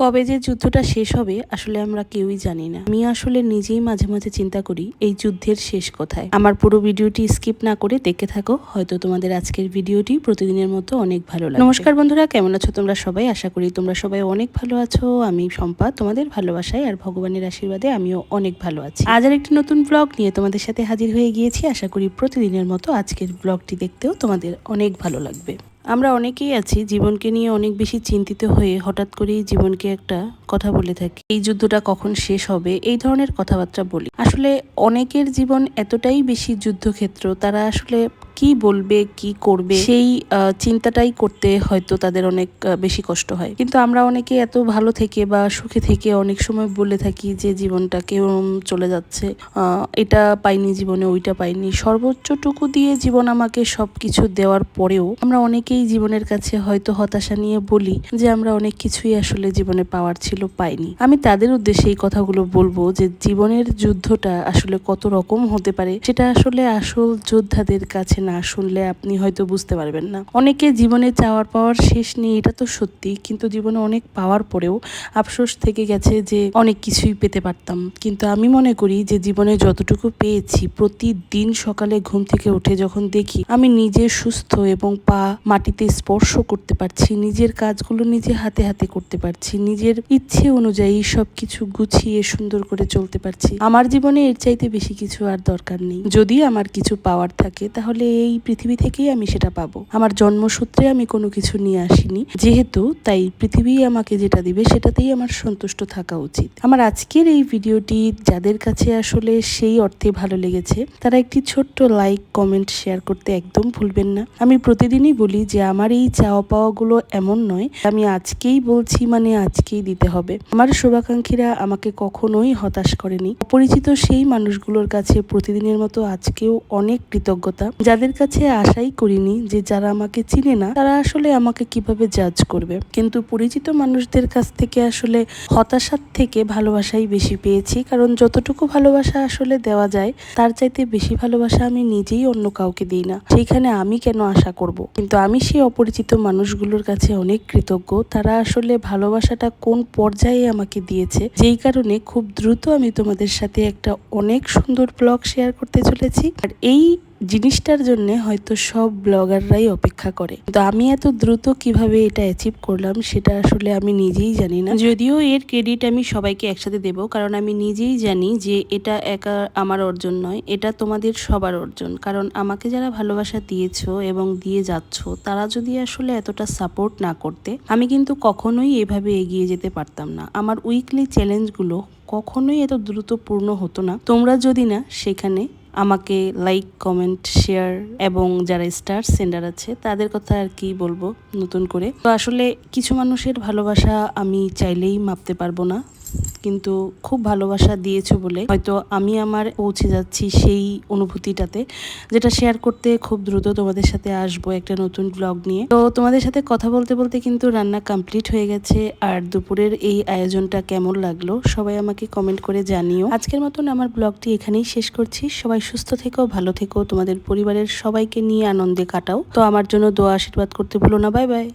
কবে যে যুদ্ধটা শেষ হবে আসলে আমরা কেউই জানি না। আমি আসলে নিজেই মাঝে মাঝে চিন্তা করি এই যুদ্ধের শেষ কোথায়। আমার পুরো ভিডিওটি স্কিপ না করে দেখে থাকো, হয়তো তোমাদের আজকের ভিডিওটি প্রতিদিনের মতো অনেক ভালো লাগবে। নমস্কার বন্ধুরা, কেমন আছো তোমরা সবাই? আশা করি তোমরা সবাই অনেক ভালো আছো। আমি সম্পা, তোমাদের ভালোবাসায় আর ভগবানের আশীর্বাদে আমিও অনেক ভালো আছি। আজ আর একটি নতুন ব্লগ নিয়ে তোমাদের সাথে হাজির হয়ে গিয়েছি। আশা করি প্রতিদিনের মতো আজকের ব্লগটি দেখতেও তোমাদের অনেক ভালো লাগবে। আমরা অনেকেই আছি জীবনকে নিয়ে অনেক বেশি চিন্তিত হয়ে হঠাৎ করেই জীবনকে একটা কথা বলে থাকি, এই যুদ্ধটা কখন শেষ হবে, এই ধরনের কথাবার্তা বলি। আসলে অনেকের জীবন এতটাই বেশি যুদ্ধক্ষেত্র, তারা আসলে কি বলবে কি করবে সেই চিন্তাটাই করতে হয়তো তাদের অনেক বেশি কষ্ট হয়। কিন্তু আমরা অনেকে এত ভালো থেকে বা সুখে থেকে অনেক সময় বলে থাকি যে জীবনটা কেরম চলে যাচ্ছে, এটা পাইনি জীবনে, ওইটা পাইনি। সর্বোচ্চটুকু দিয়ে জীবন আমাকে সবকিছু দেওয়ার পরেও আমরা অনেকেই জীবনের কাছে হয়তো হতাশা নিয়ে বলি যে আমরা অনেক কিছুই আসলে জীবনে পাওয়ার ছিল, পাইনি। আমি তাদের উদ্দেশ্যে এই কথাগুলো বলবো যে জীবনের যুদ্ধটা আসলে কত রকম হতে পারে সেটা আসলে আসল যোদ্ধাদের কাছে না শুনলে আপনি হয়তো বুঝতে পারবেন না। অনেকে জীবনে চাওয়ার পাওয়ার শেষ নেই, এটা তো সত্যি, কিন্তু জীবনে অনেক পাওয়ার পরেও আফসোস থেকে গেছে যে অনেক কিছুই পেতে পারতাম। কিন্তু আমি মনে করি যে জীবনে যতটুকু পেয়েছি, প্রতিদিন সকালে ঘুম থেকে উঠে যখন দেখি আমি নিজে সুস্থ এবং পা মাটিতে স্পর্শ করতে পারছি, নিজের কাজগুলো নিজে হাতে হাতে করতে পারছি, নিজের ইচ্ছে অনুযায়ী সবকিছু গুছিয়ে সুন্দর করে চলতে পারছি, আমার জীবনে এর চাইতে বেশি কিছু আর দরকার নেই। যদি আমার কিছু পাওয়ার থাকে তাহলে এই পৃথিবী থেকেই আমি সেটা পাবো। আমার জন্মসূত্রে আমি কোনো কিছু নিয়ে আসিনি যেহেতু, তাই পৃথিবী আমাকে যেটা দিবে সেটাতেই আমার সন্তুষ্ট থাকা উচিত। আমার আজকের এই ভিডিওটি যাদের কাছে আসলে সেই অর্থে ভালো লেগেছে তারা একটি ছোট্ট লাইক কমেন্ট শেয়ার করতে একদম ভুলবেন না। আমি প্রতিদিনই বলি যে আমার এই চাওয়া পাওয়াগুলো এমন নয় আমি আজকেই বলছি মানে আজকেই দিতে হবে। আমার শুভাকাঙ্ক্ষীরা আমাকে কখনোই হতাশ করেনি। অপরিচিত সেই মানুষগুলোর কাছে প্রতিদিনের মতো আজকেও অনেক কৃতজ্ঞতা, যাদের কাছে আশাই করিনি যে যারা আমাকে চিনে না তারা আসলে আমাকে কিভাবে জাজ করবে। কিন্তু পরিচিত মানুষদের কাছ থেকে আসলে হতাশার থেকে ভালোবাসাই বেশি পেয়েছি, কারণ যতটুকু ভালোবাসা আসলে দেওয়া যায় তার চাইতে বেশি ভালোবাসা আমি নিজেই অন্য কাউকে দিই না, সেইখানে আমি কেন আশা করব। কিন্তু আমি সেই অপরিচিত মানুষগুলোর কাছে অনেক কৃতজ্ঞ, তারা আসলে ভালোবাসাটা কোন পর্যায়ে আমাকে দিয়েছে, যেই কারণে খুব দ্রুত আমি তোমাদের সাথে একটা অনেক সুন্দর ব্লগ শেয়ার করতে চলেছি। আর এই জিনিসটার জন্য হয়তো সব ব্লগাররাই অপেক্ষা করে, কিন্তু আমি এত দ্রুত কিভাবে এটা অ্যাচিভ করলাম সেটা আসলে আমি নিজেই জানি না। যদিও এর ক্রেডিট আমি সবাইকে একসাথে দেব, কারণ আমি নিজেই জানি যে এটা একা আমার অর্জন নয়, এটা তোমাদের সবার অর্জন। কারণ আমাকে যারা ভালোবাসা দিয়েছো এবং দিয়ে যাচ্ছ, তারা যদি আসলে এতটা সাপোর্ট না করতে আমি কিন্তু কখনোই এভাবে এগিয়ে যেতে পারতাম না। আমার উইকলি চ্যালেঞ্জগুলো কখনোই এত দ্রুত পূর্ণ হতো না তোমরা যদি না সেখানে আমাকে লাইক কমেন্ট শেয়ার এবং যারা স্টার সেন্ডার আছে তাদের কথা আর কি বলবো নতুন করে। তো আসলে কিছু মানুষের ভালোবাসা আমি চাইলেই মাপতে পারবো না, কিন্তু খুব ভালোবাসা দিয়েছো বলে হয়তো আমি আমার পৌঁছে যাচ্ছি সেই অনুভূতিটাতে, যেটা শেয়ার করতে খুব দ্রুত তোমাদের সাথে আসবো একটা নতুন ব্লগ নিয়ে। তো তোমাদের সাথে কথা বলতে বলতে কিন্তু রান্না কমপ্লিট হয়ে গেছে। আর দুপুরের এই আয়োজনটা কেমন লাগলো সবাই আমাকে কমেন্ট করে জানিও। আজকের মতন আমার ব্লগটি এখানেই শেষ করছি। সবাই সুস্থ থেকো, ভালো থেকো, তোমাদের পরিবারের সবাইকে নিয়ে আনন্দে কাটাও। তো আমার জন্য দোয়া আশীর্বাদ করতে ভুলো না। Bye bye.